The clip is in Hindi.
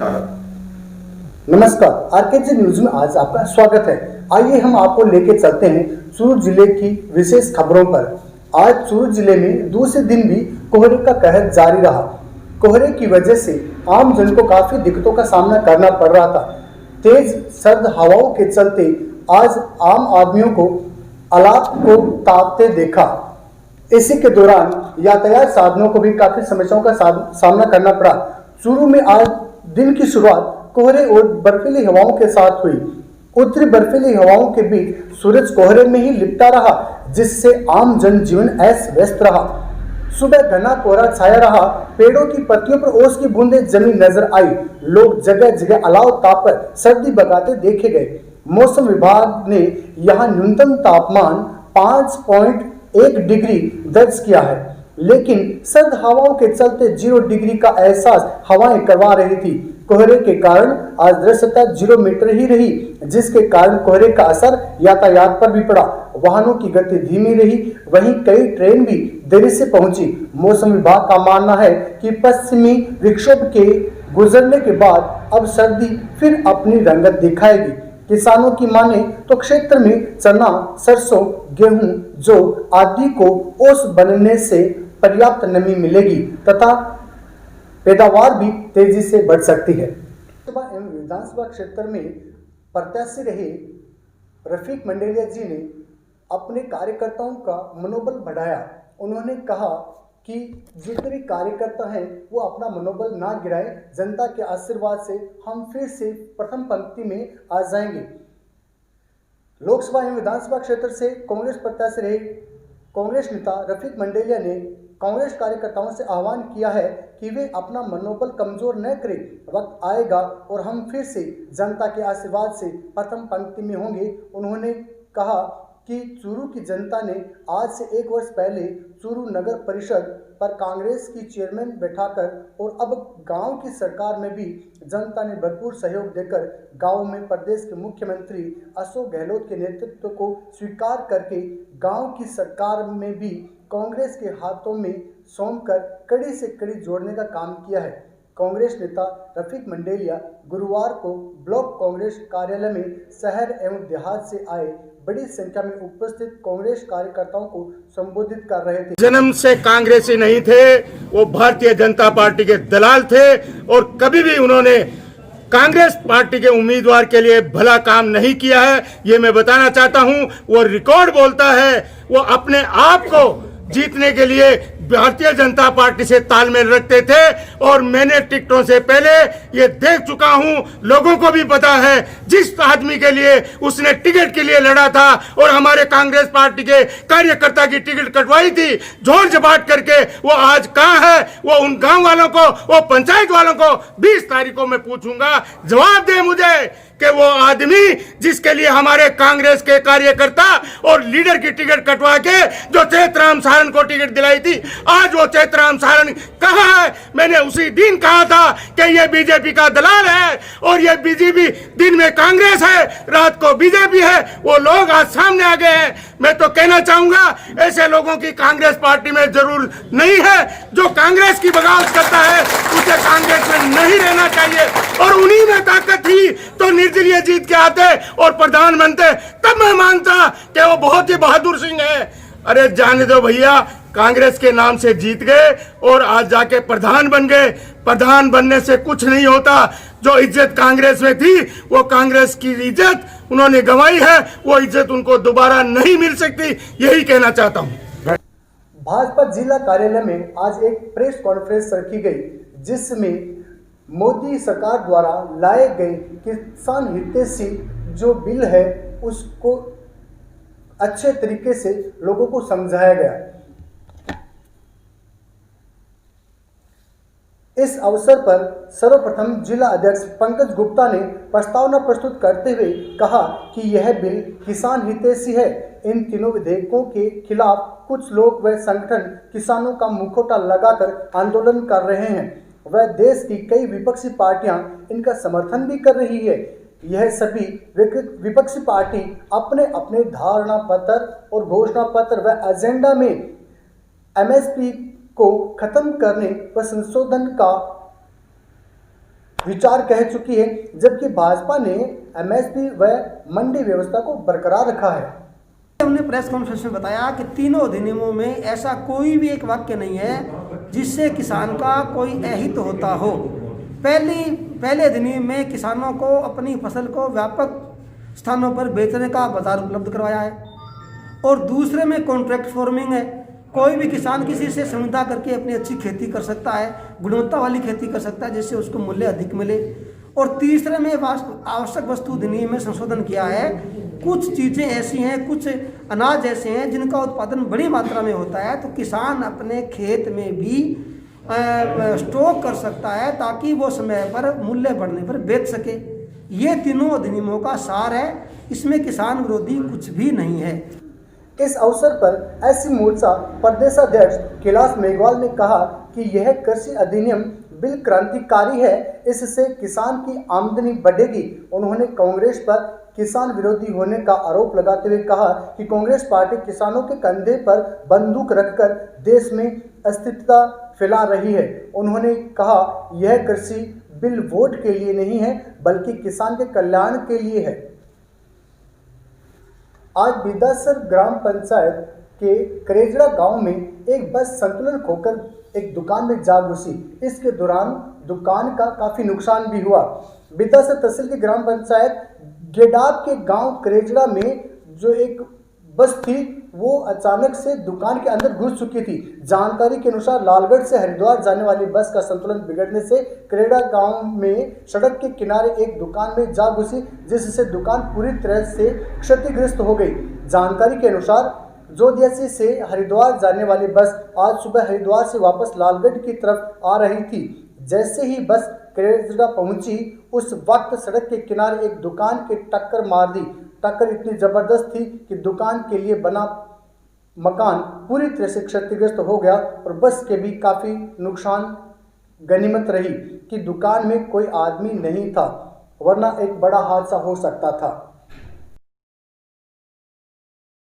नमस्कार, आरकेजी न्यूज में आज आपका स्वागत है। आइए हम आपको लेके चलते हैं चूरू जिले की विशेष खबरों पर। आज चूरू जिले में दूसरे दिन भी कोहरे का कहर जारी रहा। कोहरे की वजह से आम जन को काफी दिक्कतों का सामना करना पड़ रहा था। तेज सर्द हवाओं के चलते आज आम आदमियों को हालात को तापते देखा। इसी के दौरान यातायात साधनों को भी काफी समस्याओं का सामना करना पड़ा। चूरू में आज दिन की शुरुआत कोहरे और बर्फीली हवाओं के साथ हुई। उत्तरी बर्फीली हवाओं के बीच सूरज कोहरे में ही लिपटा रहा, जिससे आम जनजीवन अस्त व्यस्त रहा। सुबह घना कोहरा छाया रहा, पेड़ों की पत्तियों पर ओस की बूंदें जमी नजर आई। लोग जगह जगह अलाव ताप पर सर्दी भगाते देखे गए। मौसम विभाग ने यहाँ न्यूनतम तापमान 5.1 डिग्री दर्ज किया है, लेकिन सर्द हवाओं के चलते 0 डिग्री का एहसास हवाएं करवा रही थी। कोहरे के कारण आज दृश्यता 0 मीटर ही रही, जिसके कारण कोहरे का असर यातायात पर भी पड़ा। वाहनों की गति धीमी रही, वहीं कई ट्रेन भी देरी से पहुंची। मौसम विभाग का मानना है कि पश्चिमी विक्षोभ के गुजरने के बाद अब सर्दी फिर अपनी रंगत दिखाएगी। किसानों की माने तो क्षेत्र में चना, सरसों, गेहूं, जौ आदि को ओस बनने से पर्याप्त नमी मिलेगी तथा पैदावार भी तेजी से बढ़ सकती है। लोकसभा एवं विधानसभा क्षेत्र में प्रत्याशी रहे रफीक मंडेलिया जी ने अपने कार्यकर्ताओं का मनोबल बढ़ाया। उन्होंने कहा कि जितने भी कार्यकर्ता हैं वो अपना मनोबल ना गिराए। जनता के आशीर्वाद से हम फिर से प्रथम पंक्ति में आ जाएंगे। लोकसभा एवं विधानसभा क्षेत्र से कांग्रेस प्रत्याशी रहे कांग्रेस नेता रफीक मंडेलिया ने कांग्रेस कार्यकर्ताओं से आह्वान किया है कि वे अपना मनोबल कमजोर न करें। वक्त आएगा और हम फिर से जनता के आशीर्वाद से प्रथम पंक्ति में होंगे। उन्होंने कहा कि चूरू की जनता ने आज से 1 वर्ष पहले चूरू नगर परिषद पर कांग्रेस की चेयरमैन बैठाकर और अब गांव की सरकार में भी जनता ने भरपूर सहयोग देकर गांव में प्रदेश के मुख्यमंत्री अशोक गहलोत के नेतृत्व को स्वीकार करके गांव की सरकार में भी कांग्रेस के हाथों में सौंपकर कड़ी से कड़ी जोड़ने का काम किया है। कांग्रेस नेता रफीक मंडेलिया गुरुवार को ब्लॉक कांग्रेस कार्यालय में शहर एवं देहात से आए बड़ी संख्या में उपस्थित कांग्रेस कार्यकर्ताओं को संबोधित कर रहे थे। जन्म से कांग्रेसी नहीं थे, वो भारतीय जनता पार्टी के दलाल थे और कभी भी उन्होंने कांग्रेस पार्टी के उम्मीदवार के लिए भला काम नहीं किया है। ये मैं बताना चाहता हूं। वो रिकॉर्ड बोलता है। वो अपने आप को जीतने के लिए भारतीय जनता पार्टी से तालमेल रखते थे और मैंने टिकटों से पहले ये देख चुका हूं। लोगों को भी पता है जिस आदमी के लिए उसने टिकट के लिए लड़ा था और हमारे कांग्रेस पार्टी के कार्यकर्ता की टिकट कटवाई थी जोर जबात करके, वो आज कहां है? वो उन गांव वालों को, वो पंचायत वालों को 20 तारीख को मैं पूछूंगा। जवाब दे मुझे कि वो आदमी जिसके लिए हमारे कांग्रेस के कार्यकर्ता और लीडर की टिकट कटवा के जो चैतराम सारण को टिकट दिलाई थी, आज वो चैतराम सारण कहां है? मैंने उसी दिन कहा था कि ये बीजेपी का दलाल है और ये बीजेपी दिन में कांग्रेस है, रात को बीजेपी है। वो लोग आज सामने आ गए हैं। मैं तो कहना चाहूंगा ऐसे लोगों की कांग्रेस पार्टी में जरूर नहीं है। जो कांग्रेस की बगावत करता है उसे कांग्रेस में नहीं रहना चाहिए और उन्हीं में ताकत थी तो निर्दलीय जीत के आते और प्रधान बनते, तब मैं मानता कि वो बहुत ही बहादुर सिंह है। अरे जाने दो भैया, कांग्रेस के नाम से जीत गए और आज जाके प्रधान बन गए। प्रधान बनने से कुछ नहीं होता। जो इज्जत कांग्रेस में थी वो कांग्रेस की इज्जत उन्होंने गंवाई है, वो इज्जत उनको दोबारा नहीं मिल सकती। यही कहना चाहता हूँ। भाजपा जिला कार्यालय में आज एक प्रेस कॉन्फ्रेंस रखी गई, जिसमें मोदी सरकार द्वारा लाए गए किसान हितैषी जो बिल है उसको अच्छे तरीके से लोगों को समझाया गया। इस अवसर पर सर्वप्रथम जिला अध्यक्ष पंकज गुप्ता ने प्रस्तावना प्रस्तुत करते हुए कहा कि यह बिल किसान हितैषी है। इन तीनों विधेयकों के खिलाफ कुछ लोग व संगठन किसानों का मुखौटा लगाकर आंदोलन कर रहे हैं। वह देश की कई विपक्षी पार्टियां इनका समर्थन भी कर रही है। यह सभी विपक्षी पार्टी अपने अपने धारणा पत्र और घोषणा पत्र व एजेंडा में एमएसपी को खत्म करने व संशोधन का विचार कह चुकी है, जबकि भाजपा ने एमएसपी व मंडी व्यवस्था को बरकरार रखा है। हमने प्रेस कॉन्फ्रेंस में बताया कि तीनों अधिनियमों में ऐसा कोई भी एक वाक्य नहीं है जिससे किसान का कोई अहित होता हो। पहले अधिनियम में किसानों को अपनी फसल को व्यापक स्थानों पर बेचने का बाजार उपलब्ध करवाया है, और दूसरे में कॉन्ट्रैक्ट फार्मिंग है। कोई भी किसान किसी से समझौता करके अपनी अच्छी खेती कर सकता है, गुणवत्ता वाली खेती कर सकता है, जिससे उसको मूल्य अधिक मिले। और तीसरे में आवश्यक वस्तु अधिनियम में संशोधन किया है। कुछ चीज़ें ऐसी हैं, कुछ अनाज ऐसे हैं जिनका उत्पादन बड़ी मात्रा में होता है, तो किसान अपने खेत में भी स्टॉक कर सकता है ताकि वो समय पर मूल्य बढ़ने पर बेच सके। ये तीनों अधिनियमों का सार है, इसमें किसान विरोधी कुछ भी नहीं है। इस अवसर पर एससी मोर्चा प्रदेशाध्यक्ष कैलाश मेघवाल ने कहा कि यह कृषि अधिनियम बिल क्रांतिकारी है, इससे किसान की आमदनी बढ़ेगी। उन्होंने कांग्रेस पर किसान विरोधी होने का आरोप लगाते हुए कहा कि कांग्रेस पार्टी किसानों के कंधे पर बंदूक रखकर देश में अस्थिरता फैला रही है। उन्होंने कहा यह कृषि बिल वोट के लिए नहीं है, बल्कि किसान के कल्याण के लिए है। आज बिदासर ग्राम पंचायत के करेजड़ा गांव में एक बस संतुलन खोकर एक दुकान में जा घुसी। इसके दौरान दुकान का काफ़ी नुकसान भी हुआ। बिदासर तहसील की ग्राम पंचायत गेडाब के गांव करेजड़ा में जो एक बस थी वो अचानक से दुकान के अंदर घुस चुकी थी। जानकारी के अनुसार लालगढ़ से हरिद्वार जाने वाली बस का संतुलन बिगड़ने से करेड़ा गांव में सड़क के किनारे एक दुकान में जा घुसी, जिससे दुकान पूरी तरह से क्षतिग्रस्त हो गई। जानकारी के अनुसार जोधियासी से हरिद्वार जाने वाली बस आज सुबह हरिद्वार से वापस लालगढ़ की तरफ आ रही थी। जैसे ही बस करेजड़ा पहुंची, उस वक्त सड़क के किनारे एक दुकान की टक्कर मार दी। टक्कर इतनी ज़बरदस्त थी कि दुकान के लिए बना मकान पूरी तरह से क्षतिग्रस्त हो गया और बस के भी काफ़ी नुकसान। गनीमत रही कि दुकान में कोई आदमी नहीं था, वरना एक बड़ा हादसा हो सकता था।